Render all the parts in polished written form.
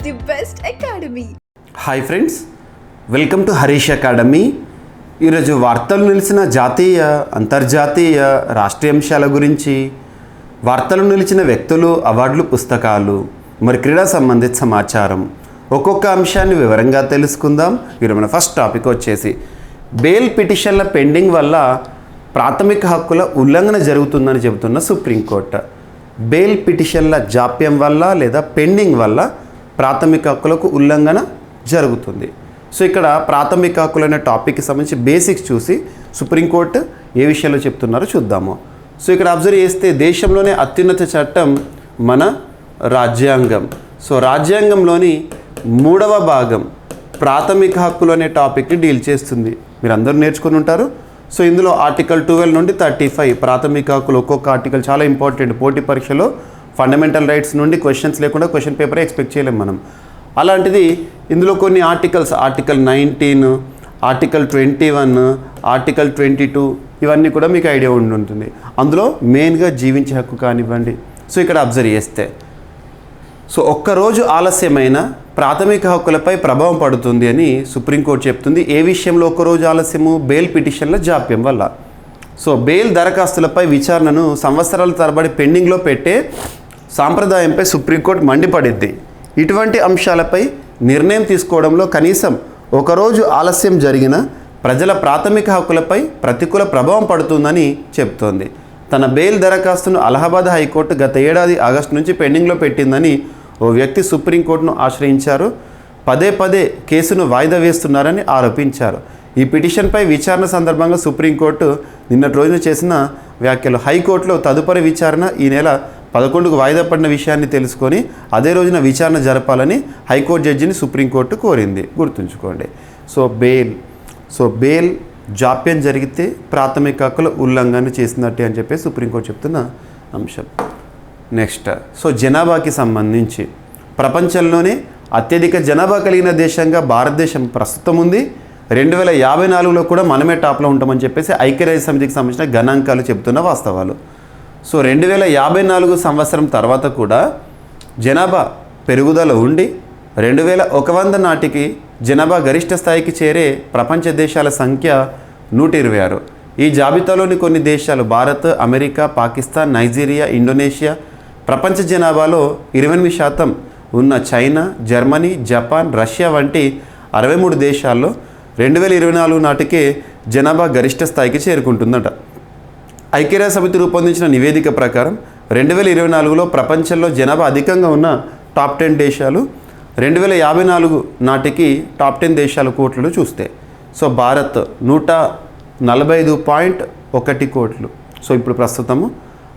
the best academy. Hi friends, welcome to Harish academy. ఈరోజు వార్తలు నిలిచిన జాతీయ, అంతర్జాతీయ, రాష్ట్రీయ అంశాల గురించి, వార్తలు నిలిచిన వ్యక్తులు, అవార్డులు, పుస్తకాలు, మరి క్రీడా సంబంధిత సమాచారం, ఒక్కొక్క అంశాన్ని వివరంగా తెలుసుకుందాం. ఈరోజు మన ఫస్ట్ టాపిక్ వచ్చేసి బెయిల్ పిటిషన్ల పెండింగ్ వల్ల ప్రాథమిక హక్కుల ఉల్లంఘన జరుగుతుందని చెబుతున్న సుప్రీంకోర్టు. బెయిల్ పిటిషన్ల జాప్యం వల్ల లేదా పెండింగ్ వల్ల ప్రాథమిక హక్కులకు ఉల్లంఘన జరుగుతుంది. సో ఇక్కడ ప్రాథమిక హక్కులు అనే టాపిక్కి సంబంధించి బేసిక్స్ చూసి సుప్రీంకోర్టు ఏ విషయాల్లో చెప్తున్నారో చూద్దాము. సో ఇక్కడ అబ్జర్వ్ చేస్తే దేశంలోనే అత్యున్నత చట్టం మన రాజ్యాంగం. సో రాజ్యాంగంలోని 3వ భాగం ప్రాథమిక హక్కులు అనే టాపిక్ని డీల్ చేస్తుంది. మీరు అందరూ నేర్చుకుని ఉంటారు. సో ఇందులో ఆర్టికల్ 12 నుండి 35 ప్రాథమిక హక్కులు, ఒక్కొక్క ఆర్టికల్ చాలా ఇంపార్టెంట్. పోటీ పరీక్షలో ఫండమెంటల్ రైట్స్ నుండి క్వశ్చన్స్ లేకుండా క్వశ్చన్ పేపరే ఎక్స్పెక్ట్ చేయలేం మనం. అలాంటిది ఇందులో కొన్ని ఆర్టికల్స్, ఆర్టికల్ 19, ఆర్టికల్ 21, ఆర్టికల్ 22 ఇవన్నీ కూడా మీకు ఐడియా ఉండి ఉంటుంది. అందులో మెయిన్గా జీవించే హక్కు కానివ్వండి. సో ఇక్కడ అబ్జర్వ్ చేస్తే సో ఒక్కరోజు ఆలస్యమైన ప్రాథమిక హక్కులపై ప్రభావం పడుతుంది అని సుప్రీంకోర్టు చెప్తుంది. ఏ విషయంలో ఒక్కరోజు ఆలస్యము? బెయిల్ పిటిషన్ల జాప్యం వల్ల. సో బెయిల్ దరఖాస్తులపై విచారణను సంవత్సరాల తరబడి పెండింగ్లో పెట్టే సాంప్రదాయంపై సుప్రీంకోర్టు మండిపడింది. ఇటువంటి అంశాలపై నిర్ణయం తీసుకోవడంలో కనీసం ఒకరోజు ఆలస్యం జరిగిన ప్రజల ప్రాథమిక హక్కులపై ప్రతికూల ప్రభావం పడుతుందని చెప్తోంది. తన బెయిల్ దరఖాస్తును అలహాబాద్ హైకోర్టు గత ఏడాది ఆగస్టు నుంచి పెండింగ్లో పెట్టిందని ఓ వ్యక్తి సుప్రీంకోర్టును ఆశ్రయించారు. పదే పదే కేసును వాయిదా వేస్తున్నారని ఆరోపించారు. ఈ పిటిషన్పై విచారణ సందర్భంగా సుప్రీంకోర్టు నిన్నటి రోజున చేసిన వ్యాఖ్యలు. హైకోర్టులో తదుపరి విచారణ ఈ నెల 11కు వాయిదా పడిన విషయాన్ని తెలుసుకొని అదే రోజున విచారణ జరపాలని హైకోర్టు జడ్జిని సుప్రీంకోర్టు కోరింది. గుర్తుంచుకోండి. సో బెయిల్ జాప్యం జరిగితే ప్రాథమిక హక్కుల ఉల్లంఘన చేసినట్టే అని చెప్పి సుప్రీంకోర్టు చెప్తున్న అంశం. నెక్స్ట్, సో జనాభాకి సంబంధించి ప్రపంచంలోనే అత్యధిక జనాభా కలిగిన దేశంగా భారతదేశం ప్రస్తుతం ఉంది. 2054లో కూడా మనమే టాప్లో ఉంటామని చెప్పేసి ఐక్యరాజ్య సమితికి సంబంధించిన గణాంకాలు చెబుతున్న వాస్తవాలు. సో 2054 సంవత్సరం తర్వాత కూడా జనాభా పెరుగుదల ఉండి 2100 నాటికి జనాభా గరిష్ట స్థాయికి చేరే ప్రపంచ దేశాల సంఖ్య 126. ఈ జాబితాలోని కొన్ని దేశాలు Bharat, America, Pakistan, Nigeria, Indonesia. ప్రపంచ జనాభాలో 28% ఉన్న చైనా, జర్మనీ, జపాన్, రష్యా వంటి 63 దేశాల్లో 2024 నాటికే జనాభా గరిష్ట స్థాయికి చేరుకుంటుందట. ఐక్యరాజ్య సమితి రూపొందించిన నివేదిక ప్రకారం 2024లో ప్రపంచంలో జనాభా అధికంగా ఉన్న టాప్ 10 దేశాలు 2054 నాటికి టాప్ 10 దేశాల కోట్లు చూస్తే సో భారత్ 145.1 కోట్లు. సో ఇప్పుడు ప్రస్తుతము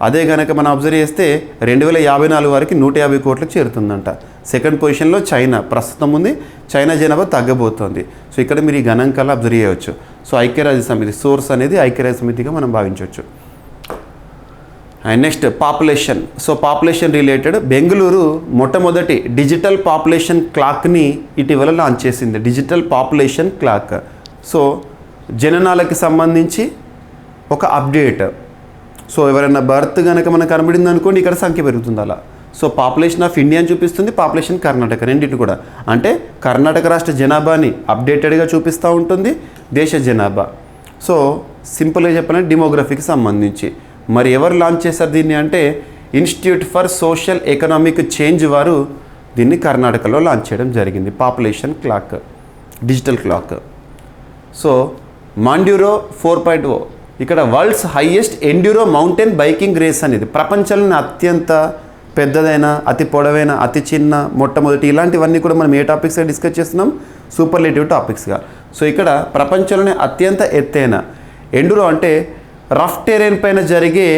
అదే కనుక మనం అబ్జర్వ్ చేస్తే 2054 వరకు 150 కోట్లకు చేరుతుందంట. సెకండ్ పొజిషన్లో చైనా ప్రస్తుతం ఉంది. చైనా జనాభా తగ్గబోతోంది. సో ఇక్కడ మీరు ఈ గణాంకాలు అబ్జర్వ్ చేయవచ్చు. సో ఐక్యరాజ్య సమితి సోర్స్ అనేది ఐక్యరాజ్య సమితిగా మనం భావించవచ్చు. And next population. So population related Bengaluru మొట్టమొదటి డిజిటల్ పాపులేషన్ క్లాక్ని ఇటీవల లాంచ్ చేసింది. Digital population clock. సో జననాలకి సంబంధించి ఒక అప్డేట్. సో ఎవరైనా బర్త్ కనుక మనకు కనబడింది అనుకోండి, ఇక్కడ సంఖ్య పెరుగుతుంది అలా. సో పాపులేషన్ ఆఫ్ ఇండియా అని చూపిస్తుంది, పాపులేషన్ కర్ణాటక, రెండింటి కూడా. అంటే కర్ణాటక రాష్ట్ర జనాభాని అప్డేటెడ్గా చూపిస్తూ ఉంటుంది, దేశ జనాభా. సో సింపుల్గా చెప్పాలంటే డెమోగ్రఫీకి సంబంధించి. మరి ఎవరు లాంచ్ చేశారు దీన్ని అంటే institute for social economic change వారు దీన్ని కర్ణాటకలో లాంచ్ చేయడం జరిగింది. Population clock, digital clock. So మాండ్యూరో 4.0 ఇక్కడ world's highest enduro mountain biking race అనేది ప్రపంచంలోని అత్యంత పెద్దదైన, అతి పొడవైన, అతి చిన్న, మొట్టమొదటి ఇలాంటివన్నీ కూడా మనం ఏ టాపిక్స్గా డిస్కస్ చేస్తున్నాం? సూపర్లేటివ్ టాపిక్స్గా. సో ఇక్కడ ప్రపంచంలోనే అత్యంత ఎత్తైన ఎండ్యూరో అంటే రఫ్ టెరైన్ పైన జరిగే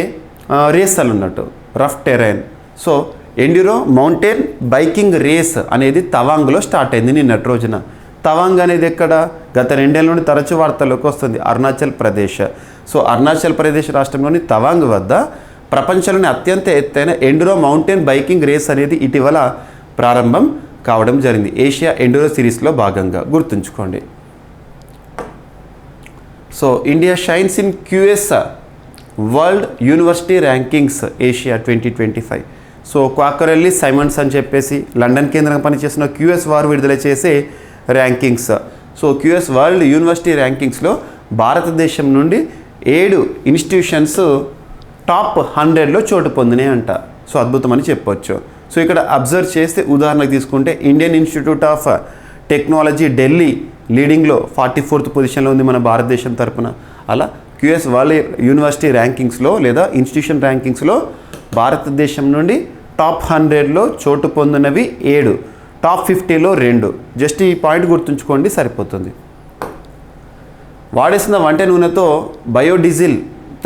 రేస్ అన్నట్టు, rough terrain. So enduro mountain biking race అనేది తవాంగ్లో స్టార్ట్ అయింది నిన్నటి రోజున. తవాంగ్ అనేది ఎక్కడ? గత 2 ఏళ్ళ నుండి తరచు వార్తల్లోకి వస్తుంది, అరుణాచల్ ప్రదేశ్. సో అరుణాచల్ ప్రదేశ్ రాష్ట్రంలోని తవాంగ్ వద్ద ప్రపంచంలోని అత్యంత ఎత్తైన ఎండ్యూరో మౌంటైన్ బైకింగ్ రేస్ అనేది ఇటీవల ప్రారంభం కావడం జరిగింది. ఏషియా ఎండ్యూరో సిరీస్లో భాగంగా. గుర్తుంచుకోండి. So India shines in QS world university rankings Asia 2025. So Quacquarelli Symonds అని చెప్పేసి లండన్ కేంద్రంగా పనిచేస్తున్న క్యూఎస్ వారు విడుదల చేసే rankings. So QS world university ర్యాంకింగ్స్లో భారతదేశం నుండి 7 ఇన్స్టిట్యూషన్స్ టాప్ 100లో చోటు పొందినాయి అంట. సో అద్భుతమని చెప్పొచ్చు. సో ఇక్కడ అబ్జర్వ్ చేస్తే ఉదాహరణకు తీసుకుంటే Indian institute of technology Delhi లీడింగ్లో 44th పొజిషన్లో ఉంది మన భారతదేశం తరపున. అలా క్యూఎస్ వరల్డ్ యూనివర్సిటీ ర్యాంకింగ్స్లో లేదా ఇన్స్టిట్యూషన్ ర్యాంకింగ్స్లో భారతదేశం నుండి టాప్ 100లో చోటు పొందినవి 7, టాప్ 50లో 2. జస్ట్ ఈ పాయింట్ గుర్తుంచుకోండి సరిపోతుంది. వాడేసిన వంట నూనెతో బయోడీజిల్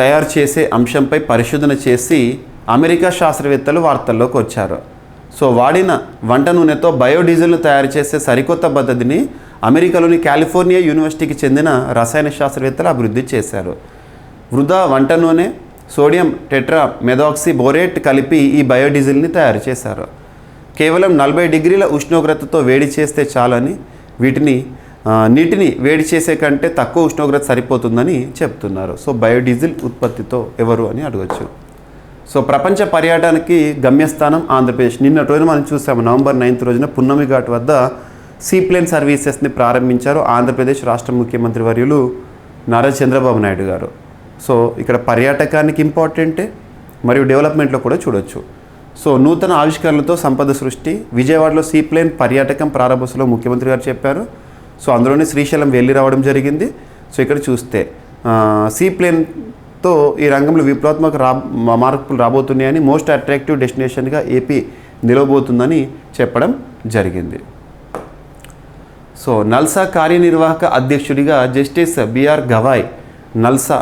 తయారు చేసే అంశంపై పరిశోధన చేసి అమెరికా శాస్త్రవేత్తలు వార్తల్లోకి వచ్చారు. సో వాడిన వంట నూనెతో బయోడీజిల్ను తయారు చేసే సరికొత్త పద్ధతిని అమెరికాలోని కాలిఫోర్నియా యూనివర్సిటీకి చెందిన రసాయన శాస్త్రవేత్తలు అభివృద్ధి చేశారు. వృధా వంట నూనె, సోడియం టెట్రా మెథాక్సీ బోరేట్ కలిపి ఈ బయోడీజిల్ని తయారు చేశారు. కేవలం 40 డిగ్రీల ఉష్ణోగ్రతతో వేడి చేస్తే చాలని, నీటిని వేడి చేసే కంటే తక్కువ ఉష్ణోగ్రత సరిపోతుందని చెప్తున్నారు. సో బయోడీజిల్ ఉత్పత్తితో ఎవరు అని అడగచ్చు. సో ప్రపంచ పర్యాటనకి గమ్యస్థానం ఆంధ్రప్రదేశ్. నిన్నటి రోజున మనం చూసాము, నవంబర్ 9th రోజున పున్నమి ఘాట్ వద్ద సీప్లేన్ సర్వీసెస్ని ప్రారంభించారు ఆంధ్రప్రదేశ్ రాష్ట్ర ముఖ్యమంత్రి వర్యులు నారా చంద్రబాబు నాయుడు గారు. సో ఇక్కడ పర్యాటకానికి ఇంపార్టెంటే మరియు డెవలప్మెంట్లో కూడా చూడొచ్చు. సో నూతన ఆవిష్కరణలతో సంపద సృష్టి, విజయవాడలో సీప్లేన్ పర్యాటకం ప్రారంభోత్సవంలో ముఖ్యమంత్రి గారు చెప్పారు. సో అందులోనే శ్రీశైలం వెళ్ళి రావడం జరిగింది. సో ఇక్కడ చూస్తే సీప్లేన్తో ఈ రంగంలో విప్లవాత్మక మార్పులు రాబోతున్నాయని, మోస్ట్ అట్రాక్టివ్ డెస్టినేషన్గా ఏపీ నిలవబోతుందని చెప్పడం జరిగింది. సో నల్సా కార్యనిర్వాహక అధ్యక్షుడిగా justice BR Gavai, NALSA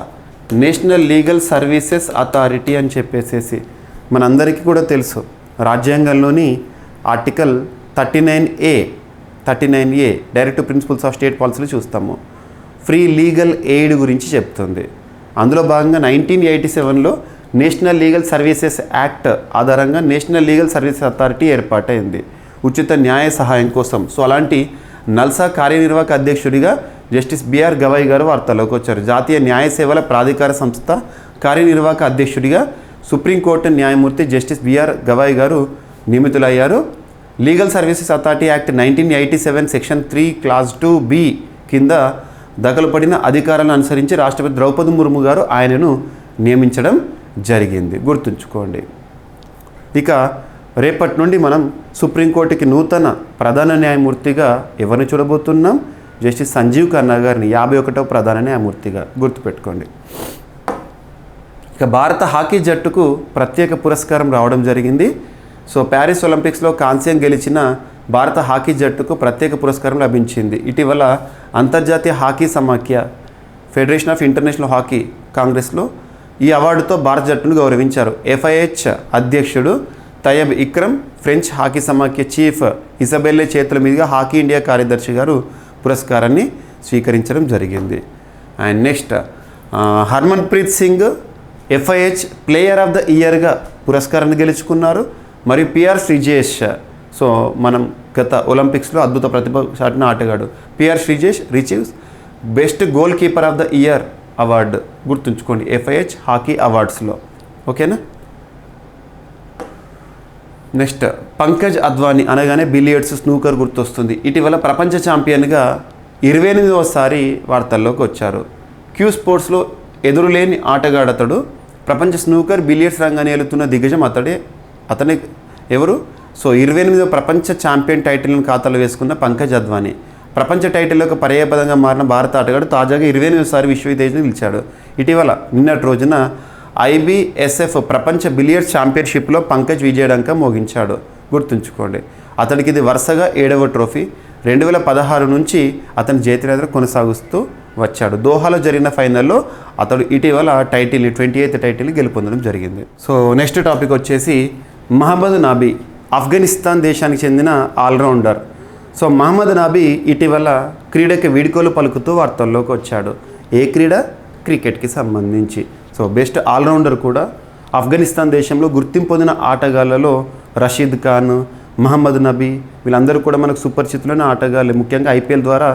national legal services authority అని చెప్పేసేసి మనందరికీ కూడా తెలుసు. రాజ్యాంగంలోని article 39A direct principles of state పాలసీలు చూస్తాము. ఫ్రీ లీగల్ ఎయిడ్ గురించి చెప్తుంది. అందులో భాగంగా 1987లో నేషనల్ లీగల్ సర్వీసెస్ యాక్ట్ ఆధారంగా నేషనల్ లీగల్ సర్వీసెస్ అథారిటీ ఏర్పాటైంది ఉచిత న్యాయ సహాయం కోసం. సో అలాంటి నల్సా కార్యనిర్వాహక అధ్యక్షుడిగా జస్టిస్ బిఆర్ గవాయ్ గారు వార్తల్లోకి వచ్చారు. జాతీయ న్యాయ సేవల ప్రాధికార సంస్థ కార్యనిర్వాహక అధ్యక్షుడిగా సుప్రీంకోర్టు న్యాయమూర్తి జస్టిస్ బిఆర్ గవాయ్ గారు నియమితులయ్యారు. Legal services authority act 1987 section 3 clause 2B కింద దఖలుపడిన అధికారాలను అనుసరించి రాష్ట్రపతి ద్రౌపది ముర్ము గారు ఆయనను నియమించడం జరిగింది. గుర్తుంచుకోండి. ఇక రేపటి నుండి మనం సుప్రీంకోర్టుకి నూతన ప్రధాన న్యాయమూర్తిగా ఎవరిని చూడబోతున్నాం? జస్టిస్ సంజీవ్ ఖన్నా గారిని 51వ ప్రధాన న్యాయమూర్తిగా గుర్తుపెట్టుకోండి. ఇక భారత హాకీ జట్టుకు ప్రత్యేక పురస్కారం రావడం జరిగింది. సో ప్యారిస్ ఒలింపిక్స్లో కాంస్యం గెలిచిన భారత హాకీ జట్టుకు ప్రత్యేక పురస్కారం లభించింది. ఇటీవల అంతర్జాతీయ హాకీ సమాఖ్య ఫెడరేషన్ ఆఫ్ ఇంటర్నేషనల్ హాకీ కాంగ్రెస్లో ఈ అవార్డుతో భారత జట్టును గౌరవించారు. FIH అధ్యక్షుడు తయబ్ ఇక్రమ్, ఫ్రెంచ్ హాకీ సమాఖ్య చీఫ్ ఇసబెల్లే చేతుల మీదుగా హాకీ ఇండియా కార్యదర్శి గారు పురస్కారాన్ని స్వీకరించడం జరిగింది. And next Harmanpreet Singh FIH player of the ఇయర్గా పురస్కారాన్ని గెలుచుకున్నారు. మరియు PR శ్రీజేష్, సో మనం గత ఒలింపిక్స్లో అద్భుత ప్రతిభ చాటిన ఆటగాడు PR Sreejesh receives best goal keeper of the year award. గుర్తుంచుకోండి FIH హాకీ అవార్డ్స్లో. ఓకేనా. నెక్స్ట్ పంకజ్ అద్వానీ అనగానే బిలియర్డ్స్, స్నూకర్ గుర్తొస్తుంది. ఇటీవల ప్రపంచ ఛాంపియన్గా 28వసారి వార్తల్లోకి వచ్చారు. క్యూ స్పోర్ట్స్లో ఎదురులేని ఆటగాడతడు. ప్రపంచ స్నూకర్ బిలియర్డ్స్ రంగాన్ని ఏలుతున్న దిగ్గజం అతనే ఎవరు? సో 28వ ప్రపంచ ఛాంపియన్ టైటిల్ను ఖాతాలో వేసుకున్న పంకజ్ అద్వానీ. ప్రపంచ టైటిల్లోకి పర్యాయపదంగా మారిన భారత ఆటగాడు తాజాగా 28వసారి విశ్వవిజేతగా నిలిచాడు. ఇటీవల నిన్నటి రోజున IBSF ప్రపంచ బిలియర్డ్స్ ఛాంపియన్షిప్లో పంకజ్ విజయడంక మోగించాడు. గుర్తుంచుకోండి. అతనికి ఇది వరుసగా 7వ ట్రోఫీ. 2016 నుంచి అతని జయయాత్ర కొనసాగుతూ వచ్చాడు. దోహాలో జరిగిన ఫైనల్లో అతడు ఇటీవల 28th టైటిల్ గెలుపొందడం జరిగింది. సో నెక్స్ట్ టాపిక్ వచ్చేసి మహమ్మద్ నాబీ, ఆఫ్ఘనిస్తాన్ దేశానికి చెందిన ఆల్రౌండర్. సో మహమ్మద్ నాబీ ఇటీవల క్రీడకి వీడ్కోలు పలుకుతూ వార్తల్లోకి వచ్చాడు. ఏ క్రీడ? క్రికెట్కి సంబంధించి. సో బెస్ట్ ఆల్రౌండర్ కూడా. ఆఫ్ఘనిస్తాన్ దేశంలో గుర్తింపు పొందిన ఆటగాళ్లలో రషీద్ ఖాన్, మహమ్మద్ నబీ వీళ్ళందరూ కూడా మనకు సుపరిచితులైన ఆటగాళ్ళు. ముఖ్యంగా IPL ద్వారా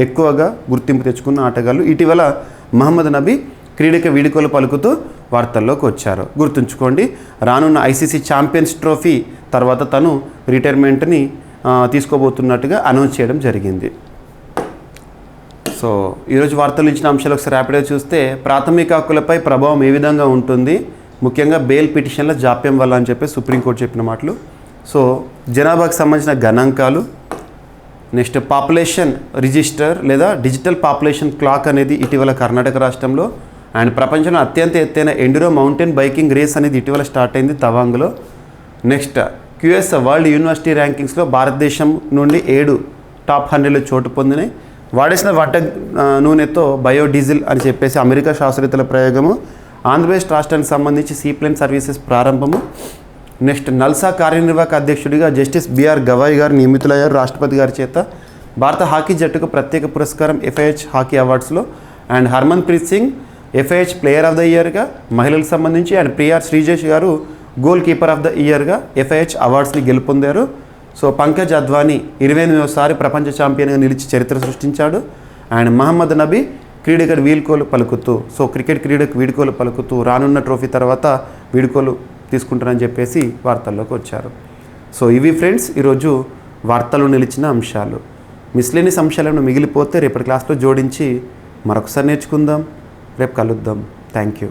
ఎక్కువగా గుర్తింపు తెచ్చుకున్న ఆటగాళ్ళు. ఇటీవల మహమ్మద్ నబీ క్రీడకి వీడ్కోలు పలుకుతూ వార్తల్లోకి వచ్చారు. గుర్తుంచుకోండి, రానున్న ఐసీసీ ఛాంపియన్స్ ట్రోఫీ తర్వాత తను రిటైర్మెంట్ని తీసుకోబోతున్నట్టుగా అనౌన్స్ చేయడం జరిగింది. సో ఈరోజు వార్తలు ఇచ్చిన అంశాలు ఒకసారి ర్యాపిడ్గా చూస్తే, ప్రాథమిక హక్కులపై ప్రభావం ఏ విధంగా ఉంటుంది, ముఖ్యంగా బెయిల్ పిటిషన్ల జాప్యం వల్ల అని చెప్పి సుప్రీంకోర్టు చెప్పిన మాటలు. సో జనాభాకు సంబంధించిన గణాంకాలు, నెక్స్ట్ పాపులేషన్ రిజిస్టర్ లేదా డిజిటల్ పాపులేషన్ క్లాక్ అనేది ఇటీవల కర్ణాటక రాష్ట్రంలో, అండ్ ప్రపంచంలో అత్యంత ఎత్తైన ఎండ్యూరో మౌంటైన్ బైకింగ్ రేస్ అనేది ఇటీవల స్టార్ట్ అయింది తవాంగ్లో. నెక్స్ట్ క్యూఎస్ వరల్డ్ యూనివర్సిటీ ర్యాంకింగ్స్లో భారతదేశం నుండి 7 టాప్ 100లో చోటు పొందినాయి. వాడేసిన వంట నూనెతో బయోడీజిల్ అని చెప్పేసి అమెరికా శాస్త్రవేత్తల ప్రయోగము. ఆంధ్రప్రదేశ్ రాష్ట్రానికి సంబంధించి సీప్లేన్ సర్వీసెస్ ప్రారంభము. నెక్స్ట్ నల్సా కార్యనిర్వాహక అధ్యక్షుడిగా జస్టిస్ బిఆర్ గవాయ్ గారు నియమితులయ్యారు రాష్ట్రపతి గారి చేత. భారత హాకీ జట్టుకు ప్రత్యేక పురస్కారం FIH హాకీ అవార్డ్స్లో. And Harmanpreet Singh FIH player of the ఇయర్గా మహిళలకు సంబంధించి, అండ్ ప్రియా శ్రీజేష్ గారు గోల్ కీపర్ ఆఫ్ ద ఇయర్గా FIH అవార్డ్స్ని గెలుపొందారు. సో పంకజ్ అద్వానీ 28వసారి ప్రపంచ ఛాంపియన్గా నిలిచి చరిత్ర సృష్టించాడు. అండ్ మహమ్మద్ నబీ క్రీడకు వీడ్కోలు పలుకుతూ, సో క్రికెట్ క్రీడకు వీడ్కోలు పలుకుతూ రానున్న ట్రోఫీ తర్వాత వీడ్కోలు తీసుకుంటారని చెప్పేసి వార్తల్లోకి వచ్చారు. సో ఇవి ఫ్రెండ్స్ ఈరోజు వార్తలు నిలిచిన అంశాలు. మిస్లేనియస్ అంశాలను మిగిలిపోతే రేపటి క్లాస్లో జోడించి మరొకసారి నేర్చుకుందాం. రేపు కలుద్దాం. Thank you.